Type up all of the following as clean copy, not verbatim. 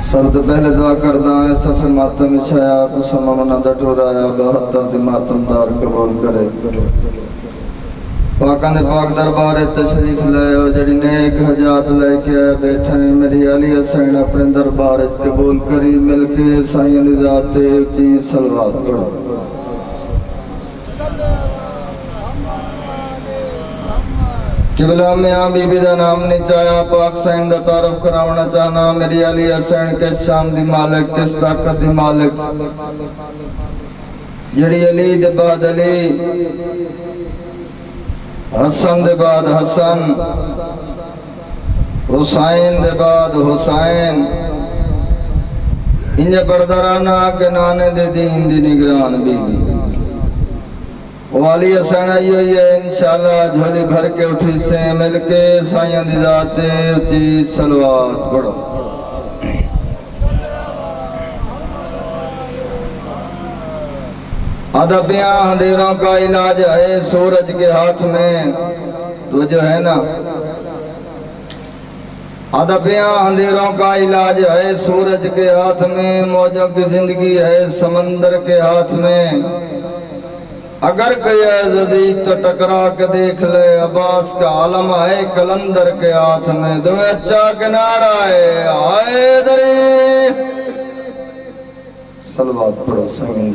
सब तो पहले दुआ करदा है सफर मातम छाया तो समा मना डटोराया 72 दी मातमदार कबूल करे। पाकां दे पाक दरबार तशरीफ लाओ जड़ी नेक हजात लेके आए बैठे हैं मेरी अली हसैन अपने दरबार कबूल करी मिलके साईं दी जात ते उची सलवात पढ़ो। किबला में आ बीबी दा नाम नहीं चाया पाक सैन दा तारफ करावना चाहना मेरी अली हसैन के शान दी मालिक किस ताकत दी मालिक जड़ी अली दे बाद अली हसन दे बाद हसन हुसैन दे बाद हुसैन इंज पढ़दा रहना के नाने दे दीन दी निगरान बीबी वाली हसन आई हुई है इंशाअल्लाह झोली भर के उठी से मिलके साईं दी जात ते उची सलवात पढ़ो। अदबियां अंधेरों का इलाज है सूरज के हाथ में तो जो है ना अदबियां अंधेरों का इलाज है सूरज के हाथ में मौजों की जिंदगी है समंदर के हाथ में अगर कोई अजीज तो टकरा के देख ले अब्बास का आलम है कलंदर के हाथ में दो अच्छा किनारा है आए दरी सलवात पढ़ो सही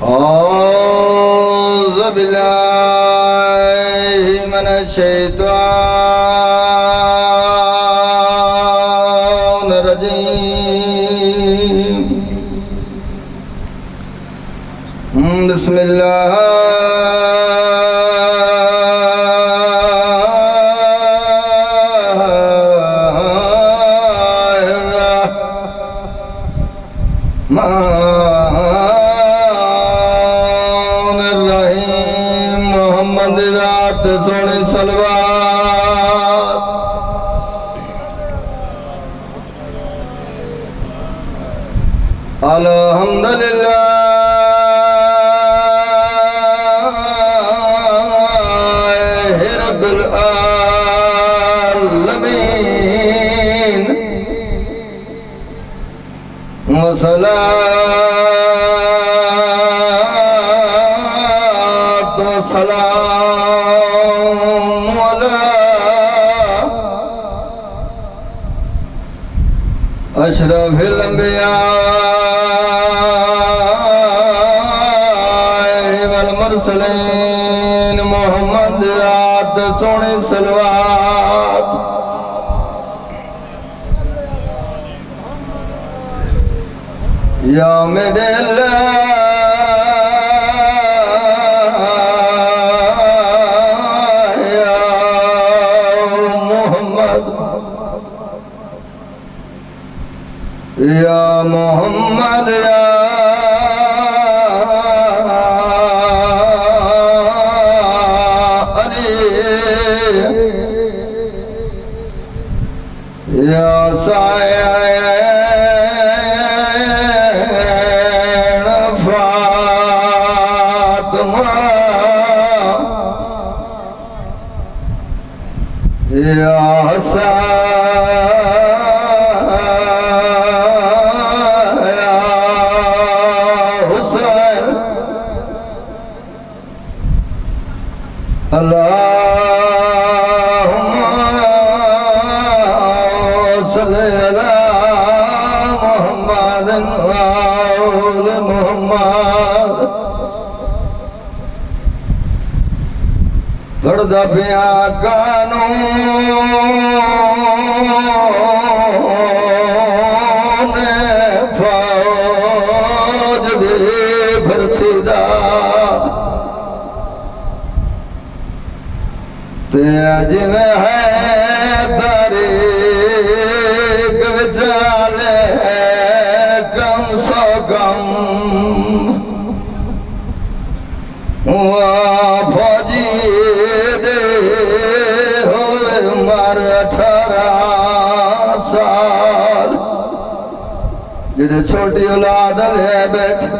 औज़ु बिल्लाहि मिनश शैतानिर रजीम बिस्मिल्लाह सोनी सलवात अल्हम्दुलिल्लाह रब्बिल आलमीन वसलातु वस्सलाम अशरफिल अंबिया वल मुरसलीन मोहम्मद रात सोनी सलवात या मेरे अल्लाह या मोहम्मद या मोहम्मद या अली या सायन फातिमा या अल्लाहुम्मा सल्ली अला मुहम्मद व आले मुहम्मद पढ़दा पिया कानून फौज दे भर्ती दा जिमें है तारीख विचाले कम सो कम फौजी दे होवे उमर 18 साल जेड़े छोटी औलाद ले बैठे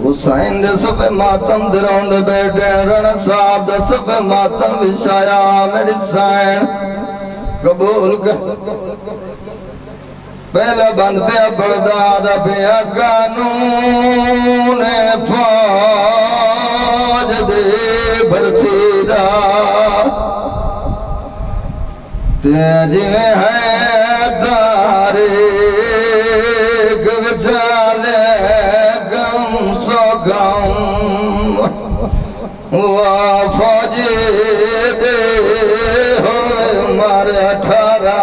हुसैन दे सफे मातम दरौंद बैठे रण साहब दा सफे मातम विछाया मेरी सैन कबूल कर पहला बंद पे बरदाद पे कानून फौज दे भर्ती दा ते जिवें है तारीख विचाले गम सो गम वा फौजी दे होए मारे 18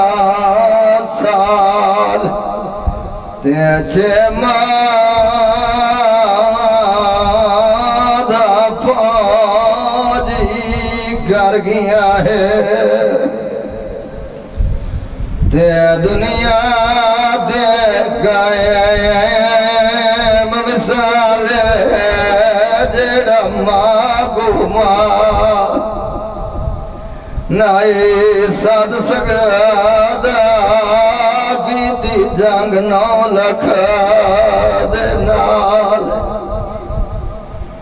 साल ते मादा फौजी कर गया है ते दुनिया दे कायम मिसाल जेड़ा मागुमा नाए साध सकदा कीती जंग 9 लाख दे नाल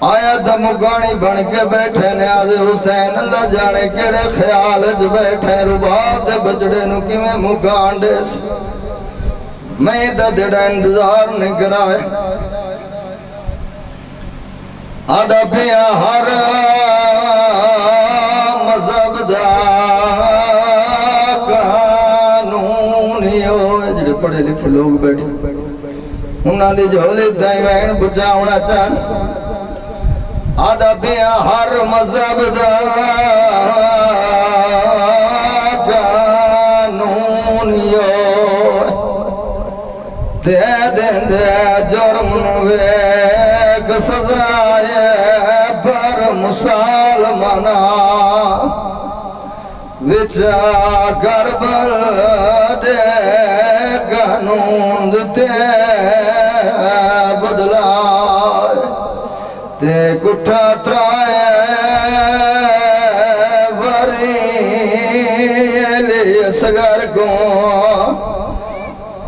आया दमुगानी बन के बैठे ने आज हुसैन अल्लाह जाने केड़े ख्याल च बैठे रुबाब दे बचड़े नु किवें मुगांडे मैं दा देड़ा इंतजार नहीं कराए आदा पिया हर मजहब दा कानून जेड़े पढ़े लिखे लोग बैठे उन्हां दी झोली दाईं बुझाउणा चाहन आदा पिया हर मजहब दा कानून दे देंदे जुर्म वेग सजाए पर मुसलमाना विचा करबल दे कानून ते बदला ते कुठा त्राए वरी असगर को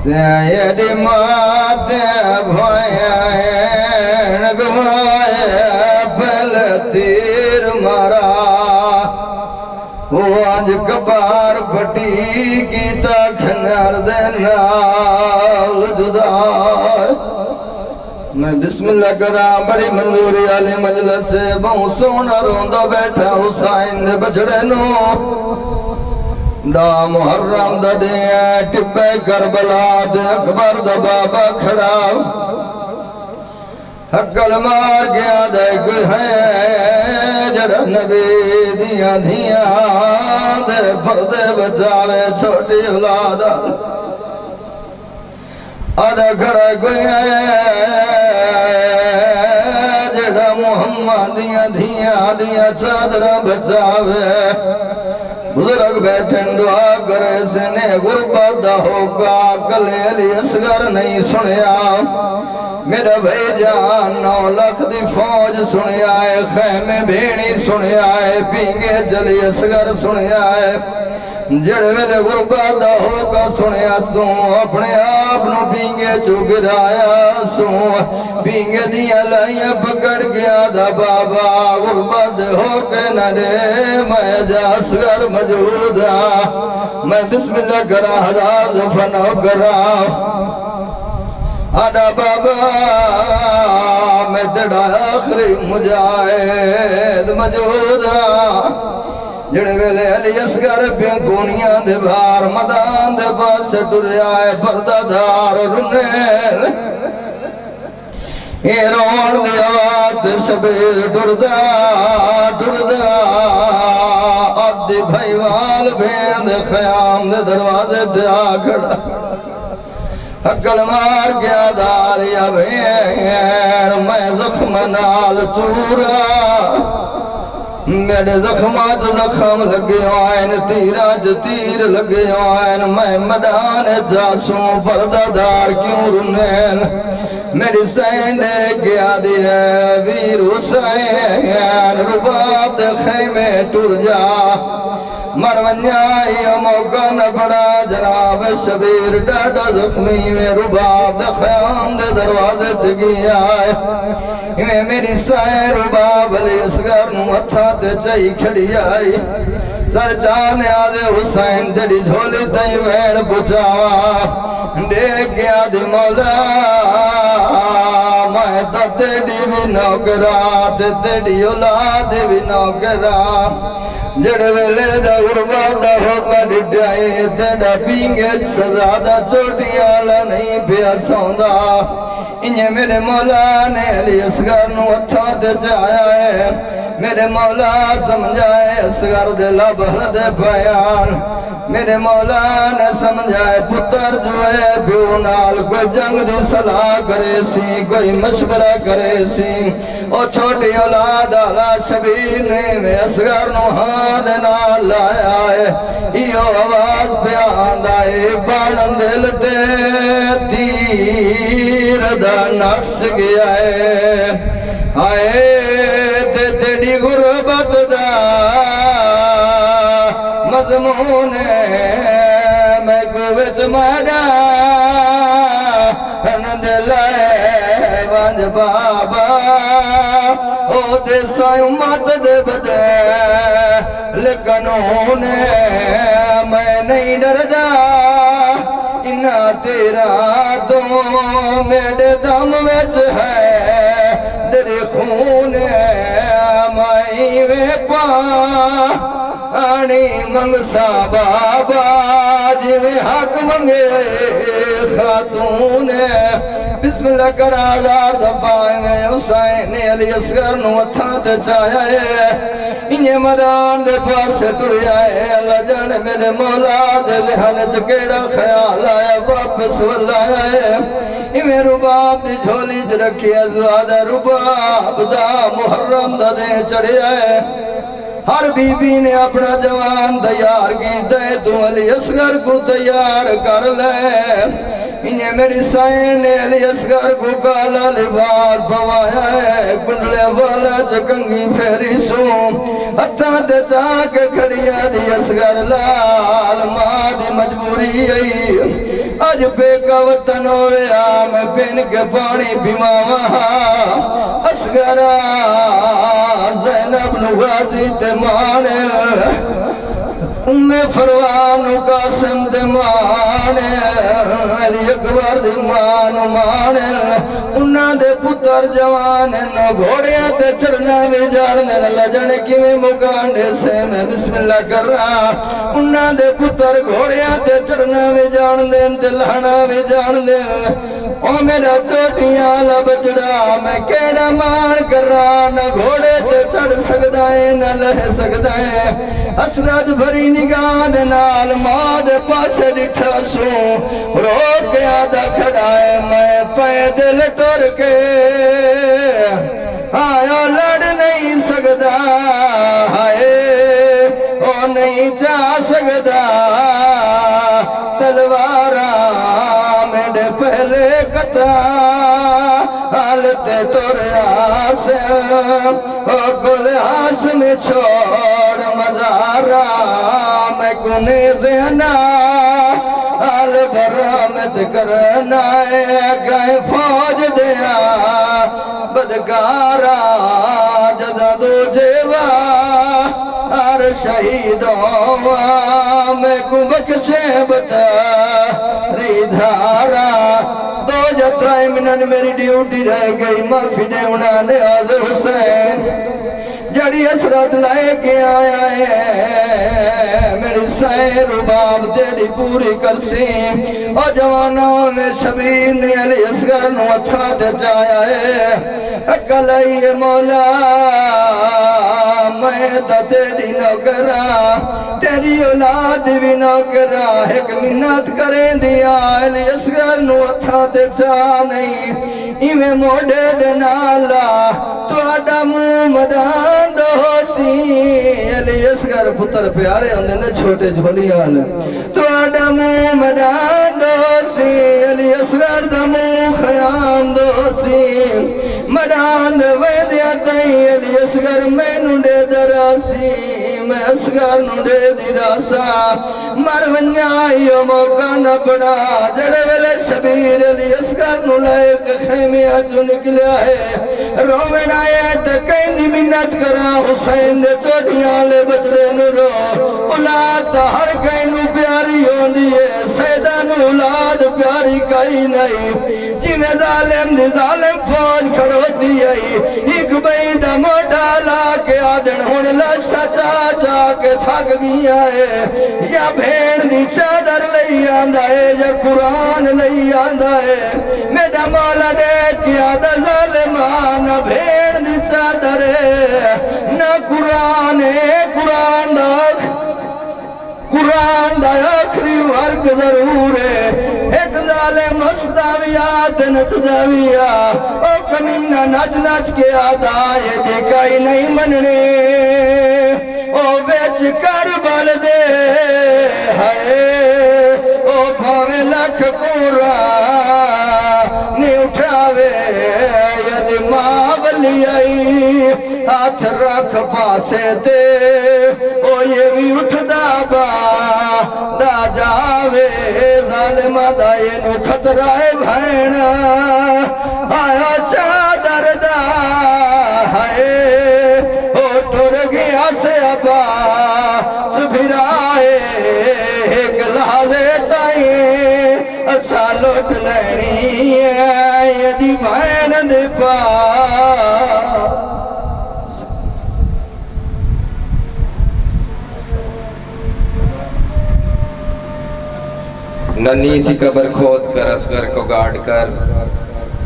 ते माते भयन गवाए पल तीर मारा वो आज कबार फटी गीता खंगार दे नाल जुदा मैं बिस्मिल्लाह करा बड़ी मंजूरी आले मजलिस से बहु सोना रोंदा बैठा हुसैन दे बछड़े नो दा मुहर्रम दा दे टिब्बे करबला दे अकबर दा बाबा खड़ा हक्कल मार गया दे कोई है जड़ा नबी दियां धियां दे पर्दे बचावे छोटी औलाद आदा खड़ा कोई है जड़ा मुहम्मद दियां धियां दियां चादरा बचावे बुजुर्ग बैठे दुआ करे सने गुरबत दा होगा कले अली असगर नहीं सुनिया मेरा भाई जान 9 लाख दी फौज सुनिया है खैमे भेणी सुनिया है पींगे चली असगर सुनिया है जड़ वेले गुरबत दा होगा सुनिया सू अपने आप नु पींगे चू गिराया सू पींगे दिया लाइया पकड़ गया दा बाबा गुरबत होके न दे मैं जासगर मौजूद मैं बिस्मिल्लाह करा 1000 दफा न करा आदा बाबा मैं तेरा आखिरी मुजाहिद मौजूद जड़े वेले अली असगर बेगुनिया दे बार मैदान दे पास टुरया है पर्दादार रुने ए रोण दी आवाज शबीर टुरदा टुरदा आदि भाईवाल भेड़ दे ख्याम दे दरवाजे ते आ खड़ा अकल मार गया दालिया भेड़ मैं जख्म नाल चूरा मेरे जख्मा च जख्म लगे आयन तीरा च तीर लगे आयन मैं मैदान जासू पर्दादार क्यों रुनैन मेरी सैन गया दिया वीर हुसैन रुबाब दे खैमे टुर जा मरवन्याई मौका न पड़ा जनाब शबीर डाडा जख्मी में रुबाब दे ख्याम दे दरवाजे ते गया इवें मेरी साईं रुबाब अली असगर नूं हत्थां ते चई खड़ी आई सर जाने आदे हुसैन तेरी झोली तई वेण पुछावा डे गया दे मौला मैं तो तेरी भी नौकरा ते तेरी औलाद भी नौकरा जड़े वेले दा उर्वा दा होगा डिड्याए तेरा पींगे सजा दा चोटियां ला नहीं पिया सौंदा इन्हें मेरे मौला ने अली असगर नूं हत्थां ते चाया है मेरे मौला समझाए असगर दे लबल दे बयान मेरे मौला ने समझाए पुत्र जो है प्यो नाल कोई जंग दी सलाह करे सी कोई मशवरा करे सी ओ छोटी औलाद आला शबीर ने में असगर नूं हाथ नाल लाया है इहो आवाज बयान आए बन दिल ते तीर दा नक्श गया है आए ते तेरी गुरबत दा मजमून मैं गुविच माड़ा दिल वंज बाबा ओ दे सायूं मत दे बदे कानून मैं नहीं डरदा इना तेरा तो मेरे दम विच है तेरे खून माई वे पानी मंगसा बाबा जिवें हक मंगे खातून बिस्मिल्लाह कर आज़ार दफाए में हुसैन अली असगर नूं हत्थां ते चाया है इन्हें मैदान दे पासे टुरिया है अल्लाह जाने मेरे मौला दे ज़हन च केड़ा ख्याल आया वापस वल्लाया है इवें रुबाब दी झोली च रखी अज़वाद रुबाब दा मुहर्रम दा दिन चढ़िया है हर बीबी ने अपना जवान तैयार की दे तू अली असगर को तैयार कर ले इन्हें मेरी साईं ने अली असगर को काला लिबास पवाया है कुंडले वाला चकंगी फेरी सो हत्था ते चाक खड़िया दी असगर लाल मां दी मजबूरी आई अज बेका वतन होया मैं पिन के पानी पीवावा असगरा ज़ैनब नु गाज़ी ते माने उम्मे फरवान कासिम दे माने अली अकबर दी मान माने उन्हां दे पुत्र जवान न घोड़ियां ते चढ़ना भी जानदे न लजण किवें मुकांडे से मैं बिस्मिल्लाह कर रहा उन्हां दे पुत्र घोड़ियां ते चढ़ना भी जानदे न ते लहना भी जानदे न ओ मेरा चोटियां ला बजड़ा मैं केड़ा मान करा न घोड़े ते चढ़ सकदा है न लह सकदा है हसरत भरी निगाह दे नाल मां दे पासे डिठा सो रो के आदा खड़ा है मैं पैदल टुर के आया लड़ नहीं सकदा हाय ओ नहीं जा सकदा तलवारा मेरे पहले कथा हालते टुरया से ओ गुलहास में छोड़ मजारा मैं कुने ज़हना हाल बरामद करना है गए फौज दिया बदकारा जदा दो जेवा हर शहीदों मैं को बख्शे बता धारा दो यात्रा मिनट मेरी ड्यूटी रह गई माफी दे उन्होंने आज हुसैन जड़ी असरत लेके आया है मेरी साईं रुबाब तेरी पूरी करसी और जवानों में शबीर ने अली असगर नूं हत्थां ते चाया है अकल आई मौला मैं तो तेरी नौकरा तेरी औलाद भी नौकरा एक मिन्नत करें दिया अली असगर नूं हत्थां ते चा नहीं इवें मोढ़े दे नाला तुहाडा मुंह मदान दोसी अली असगर पुत्र प्यारे होंदे ने छोटे झोलियां ने तुहाडा मुंह मदान दोसी अली असगर दा मुंह खयाम दोसी मदान वेदिया तई अली असगर मैनू दे दरासी मैं असगर नुडे दिरासा मर वन्या यो मौका न पड़ा जड़े वेले शबीर अली असगर नु लायक खेमे अचु निकलिया है रोवण आया ते कहंदी मिन्नत करा हुसैन दे चोटियां ले बचड़े नु रो औलाद हर कहनु प्यारी होंदी है सैदा नु औलाद प्यारी कई नहीं जिवें जालिम दी जालिम फौज खड़ोती आई एक बई दा मोढा ला के आदन हुण लाशा चा के थक गया है या भेड़ दी चादर लई आंदा है या कुरान लई आंदा है मेरा मौला देख के आदा जालिमान भेड़ दी चादर है ना कुरान है कुरान दा आखिरी वर्ग जरूर है एक जालिम मस्ताविया ते नचदाविया ओ कमीना नच नच के आदा ये देखा ही नहीं मनने ओ बेच कर बल दे है ओ भावे लख कोरा ने उठावे यदि मां बली आई हाथ रख पासे ते ओ ये भी उठदा बा दा जावे जालिमा दा इनु खतरा है भैन आया चादर दा है ओ टुर गया से अबा सुभिराए एक लहाजे ताई असा लुट लैनी है यदि भैन दे पा नन्ही सी कब्र खोद कर असगर को गाड़ कर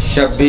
शब्बीर